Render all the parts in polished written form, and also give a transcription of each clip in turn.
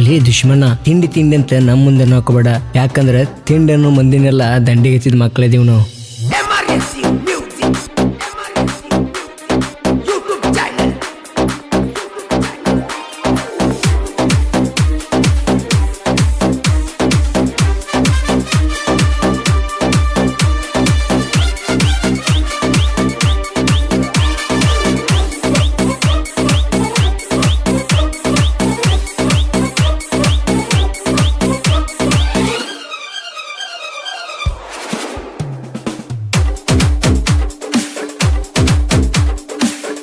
ಲೇ ದುಶ್ಮನ, ತಿಂಡಿ ತಿಂಡಿ ಅಂತ ನಮ್ಮ ಮುಂದೆ ನೋಕೋಬೇಡ. ಯಾಕಂದ್ರೆ ತಿಂಡನ್ನು ಮಂದಿನೆಲ್ಲ ದಂಡಿಗೆ ಹಚ್ಚಿದ ಮಕ್ಕಳಿದೀವಿ ನಾವು.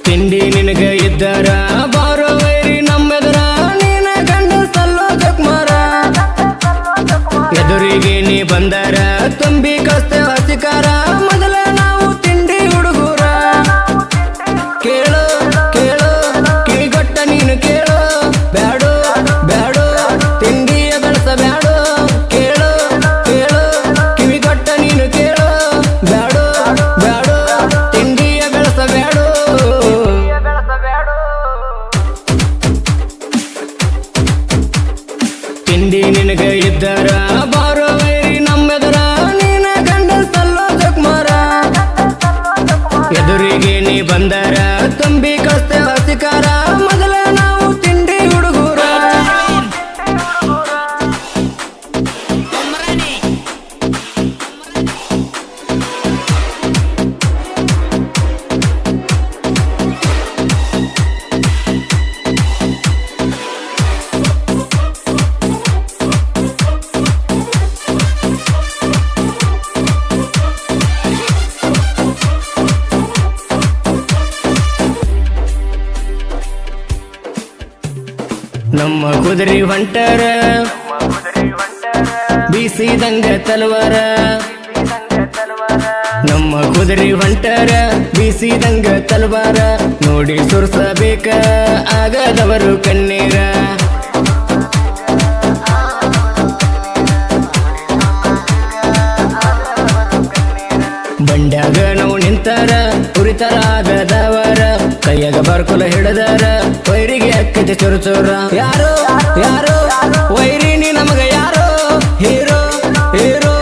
ತಿಂಡಿ ನಿನಗ ಇದ್ದಾರ ಬಾರೋ ವೈರಿ ನಮ್ಮೆದರ, ನೀನ ಗಂಡ ಸಲ್ಲೋ ಜಕ್ಮಾರ. ಎದುರಿಗೆ ನೀ ಬಂದಾರ ತುಂಬಿ ಕಸ್ತೆ ಹಸಿಕಾರ, ಮೊದಲ ನಾವು ತಿಂಡಿ ಹುಡುಗೂರ. ಕೇಳು ಕೇಳು ಕಿವಿಗೊಟ್ಟ ನೀನು ಕೇಳು, ಬ್ಯಾಡು ಬ್ಯಾಡು ತಿಂಡಿಯ ಬೆಳಸ ಬ್ಯಾಡು. ಕೇಳು ಕೇಳು ಕಿವಿಗೊಟ್ಟ ನೀನು ಕೇಳು, ಬ್ಯಾಡು ಬ್ಯಾಡು ತಿಂಡಿಯ ಬೆಳಸ ಬ್ಯಾಡು. ತಿಂಡಿ ನಿನಗ ಇದ್ದಾರ ಬಾರೋ ವೈರಿ ನಮ್ಮೆದರ, ನೀನ ಗಂಡ ಸಲ್ಲೋ ಜಕ್ಮಾರ. ಎದುರಿಗೆ ನೀ ಬಂದಾರ ತುಂಬಿ ಕಸ್ತೆ ಹಸಿಕಾರ, ಮೊದಲ ನಾವು ತಿಂಡಿ ಹುಡುಗೂರ. ನಮ್ಮ ಕುದುರೆ ಹೊಂಟಾರ ಬೀಸಿದಂಗ ತಲವಾರ. ನಮ್ಮ ಕುದುರೆ ಹೊಂಟಾರ ಬೀಸಿದಂಗ ತಲವಾರ, ನೋಡಿ ಸುರ್ಸಬೇಕ ಆಗದವರು ಕಣ್ಣೀರ. ಬಂಡ್ಯಾಗ ನಾವು ನಿಂತಾರ ಉರಿತರ ಆಗದವರ, ಕೈಯಾಗ ಬರ್ಕೊಲ ಹಿಡದಾರ ವೈರಿಗೆ ಅಕ್ಕತೆ ಚೊರಚೋರ. ಯಾರೋ ಯಾರೋ ವೈರಿ ನೀ ನಮಗ ಯಾರೋ, ಹೀರೋ ಹೀರೋ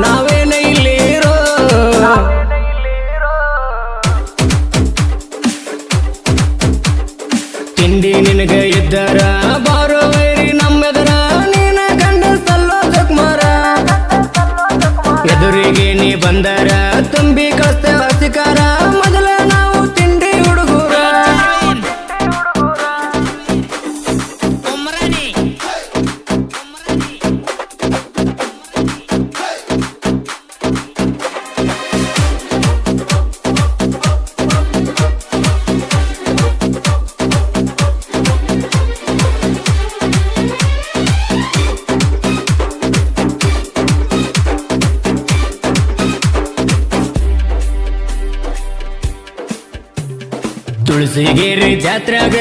ನಾವೇನ ಇಲ್ಲಿ ಹೀರೋ. ತಿಂಡಿ ನಿನಗ ಇದ್ದಾರ ಬಾರೋ ವೈರಿ ನಮ್ಮೆದರ, ನೀನ ಗಂಡ ಸಲ್ಲೋ ಜಕ್ಮಾರ. ಎದುರಿಗೆ ನೀ ಬಂದಾರ ತುಂಬಿ ಕಸ್ತೆ ಹಸಿಕಾರ, ಮೊದಲ ನಾವು ತಿಂಡಿ ಹುಡುಗೂರ. ತುಳಸಿಗೇರಿ ಜಾತ್ರಾಗ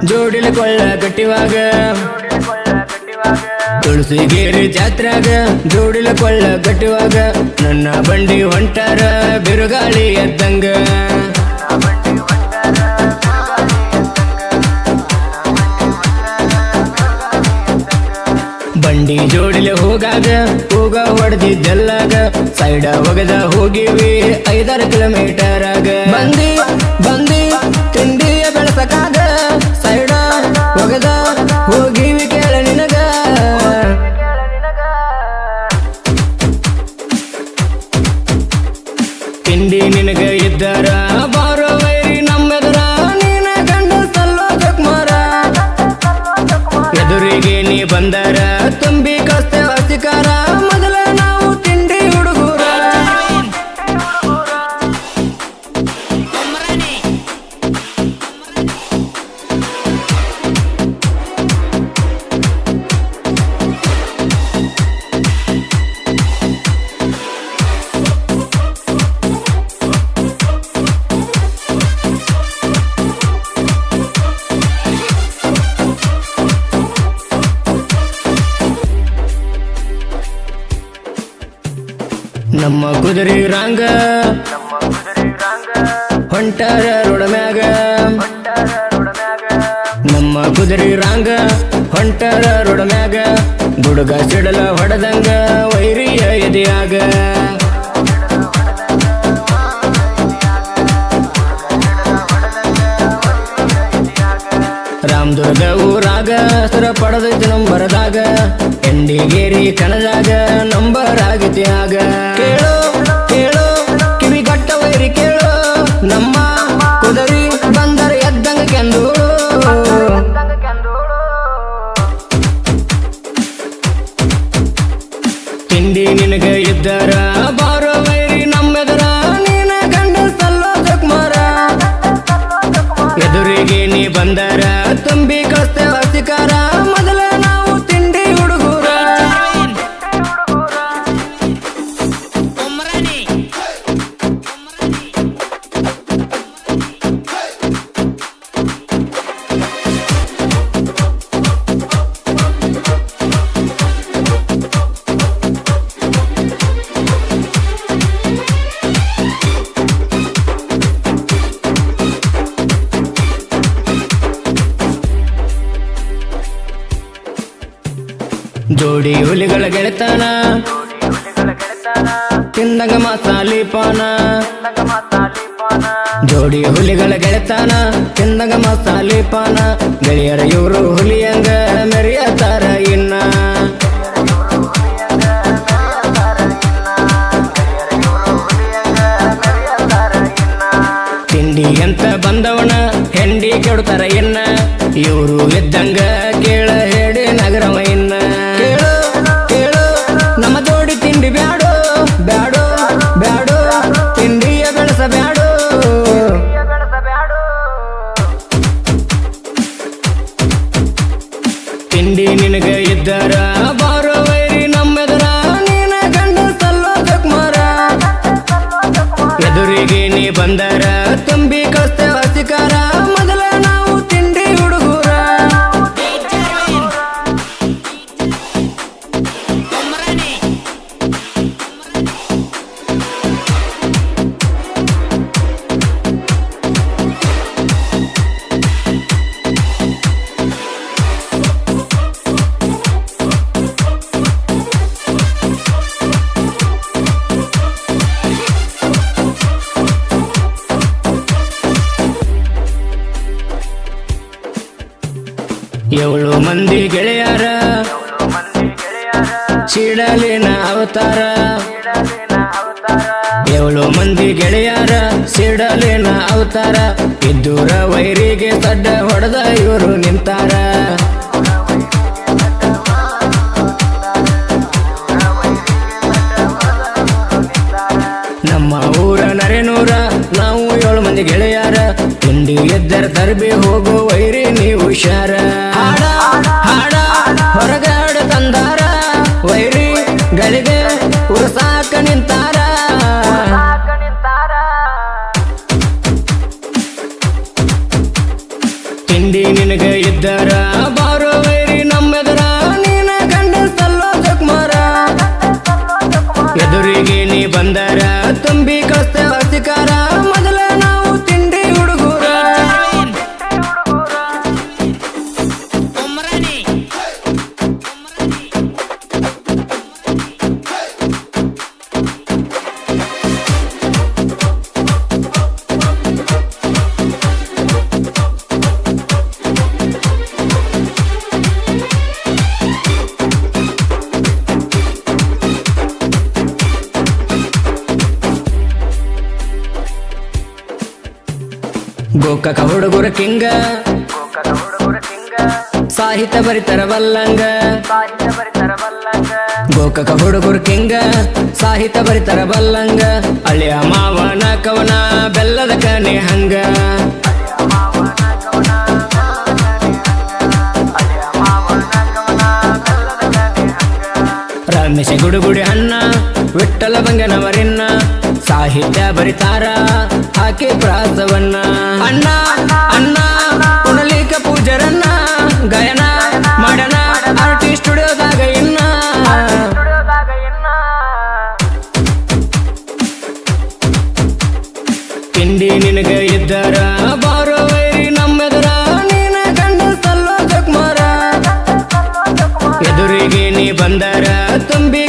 ಜೋಡಿಲ ಕೊಳ್ಳ ಗಟ್ಟಿವಾಗ, ತುಳಸಿಗೇರಿ ಜಾತ್ರಾಗ ಜೋಡಿಲ ಕೊಳ್ಳ ಗಟ್ಟಿವಾಗ, ನನ್ನ ಬಂಡಿ ಹೊಂಟಾರ ಬಿರುಗಾಳಿ ಎದ್ದಂಗ. ಬಂಡಿ ಜೋಡಿಲೆ ಹೋಗಾಗ ಹೋಗ ಹೊಡೆದಿದ್ದೆಲ್ಲಾಗ, ಸೈಡ ಒಗದ ಹೋಗಿವಿ 5-6 ಕಿಲೋಮೀಟರ್ ಆಗ. ಬಂದಿ ಬಂದಿ ತಿಂಡಿಯ ಬೆಳಸಕಾಗ, ಸೈಡ ಒಗದ ಹೋಗಿವಿ ಕೇಳ ನಿನಗ. ತಿಂಡಿ ನಿನಗ ಇದ್ದಾರ ಬಾರೋ ವೈರಿ ನಮ್ಮೆದರ, ನೀನ ಗಂಡ ಸಲ್ಲೋ ಜಕ್ಮಾರ. ಎದುರಿಗೆ ನೀ ಬಂದಾರ ತುಂಬಿ ಕಸ್ತೆ ಹಸಿಕಾರ, ಮೊದಲ ನಾವು ತಿಂಡಿ ಹುಡುಗೂರ. ನಮ್ಮ ಕುದುರೆ ರಾಂಗ ಹೊಂಟಾರ ರೋಡ ಮ್ಯಾಗ, ನಮ್ಮ ಕುದುರಿ ರಾಂಗ ಹೊಂಟರ ರೋಡ ಮ್ಯಾಗ ಗುಡುಗ ಸಿಡಲ ಹೊಡೆದಂಗ ವೈರಿಯ ಎದೆಯಾಗ ರಾಮದುರ್ಗ ಊರಾಗ ಸರ ಪಡೆದೈತಿ ನಂಬರದಾಗ ಎಂಡಿಗೇರಿ ಕಣದಾಗ ನಂಬರ್ ಆಗೈತಿ ಆಗ ಕೇಳೋ ಕೇಳೋ ಕಿವಿಗಟ್ಟ ವೈರಿ ಕೇಳೋ ನಮ್ಮ ಕುದರಿ ಬಂದರ ಎದ್ದಂಗ ಕೆಂದೋಳು ತಿಂಡಿ ನಿನಗ ಇದ್ದರ ಬಾರೋ ವೈರಿ ನಮ್ಮೆದರ ನೀನ ಗಂಡ ಸಲ್ಲೋ ಜಕ್ಮಾರ ಎದುರಿಗೆ ನೀ ಬಂದರ ತುಂಬಿ ಕಳಿಸ್ತೇವ ಅಧಿಕಾರ ಮೊದಲ ನಾವು ತಿಂಡಿ ಹುಡುಗೂರ ಜೋಡಿ ಹುಲಿಗಳ ಗೆಳೆತನ ತಿಂದಾಗ ಮಸಾಲಿ ಪಾನ ಜೋಡಿ ಹುಲಿಗಳ ಗೆಳೆತನ ತಿಂದಾಗ ಮಸಾಲಿ ಪಾನ ಗೆಳೆಯರ ಇವರು ಹುಲಿಯಂಗ ಮೆರೆಯತಾರ ಇನ್ನ ತಿಂಡಿ ಅಂತ ಬಂದವನ ಹೆಂಡಿ ಕೆಡ್ತಾರ ಇನ್ನ ಇವರು ಇದ್ದಂಗ ಕೇಳ ಹೇಳಿ ನಗರವ ಇನ್ನ ಕೇಳು ಕೇಳು ನಮ್ಮ ಜೋಡಿ ತಿಂಡಿ ಬ್ಯಾಡೋ ಬ್ಯಾಡೋ ಬ್ಯಾಡೋ ತಿಂಡಿಯ ಬೆಳೆಸ ಬ್ಯಾಡೋ ತಿಂಡಿ ನಿನಗ ಇದ್ದರ ಬಾರೋ ವೈರಿ ನಮ್ಮೆದರ ನೀನ ಗಂಡ ಸಲ್ಲೋ ಜಕ್ಮಾರ ಎದುರಿಗೆ ನೀ ಬಂದರ ತುಂಬಿ ಕಳಿಸ್ತೇವ ಅಧಿಕಾರ ಮೊದಲ ನಾವು ತಿಂಡಿ ಹುಡುಗೂರ ಏಳು ಮಂದಿ ಗೆಳೆಯರ ಸಿಡಲಿನ ಅವತಾರ ಏಳು ಮಂದಿ ಗೆಳೆಯರ ಸಿಡಲಿನ ಅವತಾರ ಇದ್ದೂರ ವೈರಿಗೆ ಸಡ್ಡ ಹೊಡೆದ ಇವರು ನಿಂತಾರ ನಮ್ಮ ಊರ ನರೇನೂರ ನಾವು ಏಳು ಮಂದಿ ಗೆಳೆಯರ ತಿಂಡಿ ಎದ್ದರ ತರಬಿ ಹೋಗೋ ವೈರಿ ನೀವು ಹುಷಾರ ಹಾಡ ಹಾಡ ಹೊರಗಾಡ ತಂದಾರ ವೈರಿ ಗಳಿಗೆ ಉರಸಾಕ ನಿಂತಾರ ತಿಂಡಿ ನಿನಗ ಇದ್ದರ ಬಾರೋ ವೈರಿ ನಮ್ಮೆದರ ನೀನ ಗಂಡ ಸಲ್ಲೋ ಜಕ್ಮಾರ ಎದುರಿಗೆ ನೀ ಬಂದರ ತುಂಬಿ ಕಳಿಸ್ತೇವ ಅಧಿಕಾರ ಮೊದಲ ನಾವು ತಿಂಡಿ ಹುಡುಗೂರ ಗೋಕಾಕ ಹುಡುಗರ ಕಿಂಗ ಸಾಹಿತ್ಯ ಬರಿತರ ಬಲ್ಲಂಗ ಗೋಕಾಕ ಹುಡುಗರ ಕಿಂಗ ಸಾಹಿತ್ಯ ಬರಿತರ ಬಲ್ಲಂಗ ಅಳಿಯ ಮಾವನ ಕವನ ಬೆಲ್ಲದ ಕನೆ ಹಂಗ ರಮೇಶ ಗುಡುಗುಡಿ ಅಣ್ಣ ವಿಠ್ಠಲ ಬಂಗನವರಿನ್ನ ಸಾಹಿತ್ಯ ಬರಿತಾರ ಹಾಕಿ ಪ್ರಾಸವನ್ನ ಅಣ್ಣ ಅಣ್ಣ ಪುಣಲಿಕ ಪೂಜರನ್ನ ಗಾಯನ ಮಾಡಣ ಆರ್ಟಿಸ್ಟ್ ಸ್ಟುಡಿಯೋದಾಗ ಇನ್ನ ತಿಂಡಿ ನಿನಗ ಇದ್ದರ ಬಾರೋ ವೈರಿ ನಮ್ಮೆದರ ನೀನ ಗಂಡ ಸಲ್ಲೋ ಬಂದರ ತುಂಬಿ